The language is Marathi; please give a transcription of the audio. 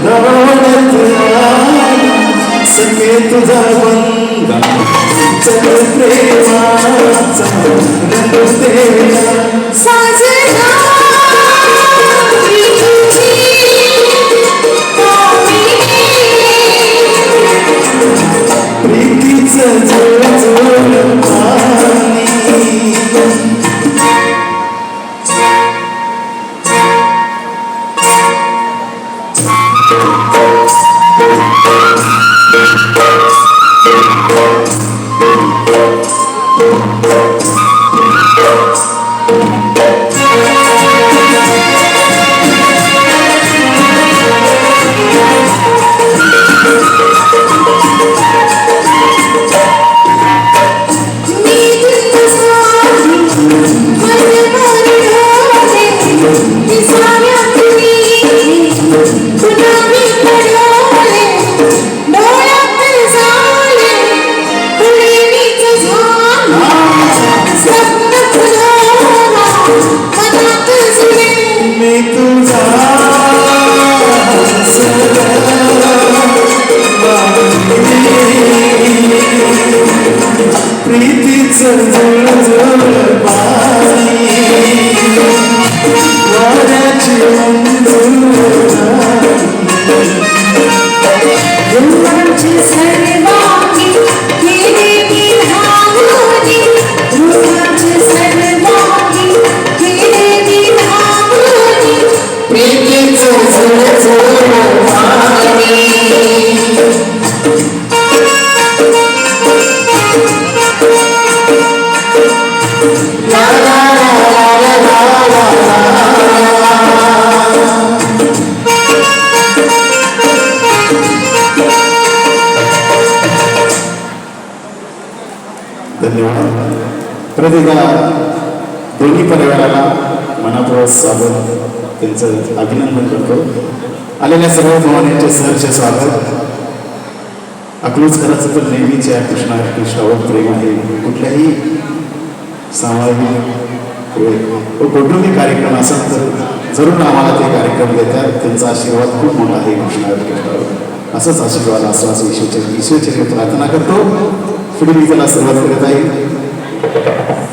दौलत सखे तुझा बंदा चल प्रेमाचा रंग तेरा साजना प्रीतीचं जोड जोड पाणी प्रीतीचं जोड जोड पाणी वाऱ्याची रुमांची सर्वांगी केले मी धावली रुमांची सर्वांगी केले मी धावली प्रीतीचं जोड जोड पाणी धन्यवाद. परत एकदा दोन्ही परिवाराला मनापूर्वक स्वागत त्यांचं अभिनंदन करतो. आलेल्या सर्व भवानींचे सहर्ष स्वागत. अकलूजकरांचं तर नेहमीच्या कृष्णावर प्रेम आहे. कुठल्याही सामाजिक व कौटुंबिक कार्यक्रम असेल तर जरूर आम्हाला ते कार्यक्रम देतात. त्यांचा आशीर्वाद खूप मोठा आहे कृष्णावर. असंच आशीर्वाद असो असं ईश्वरचरणी प्रार्थना करतो. पुढील गीताला सुरुवात करत आहे.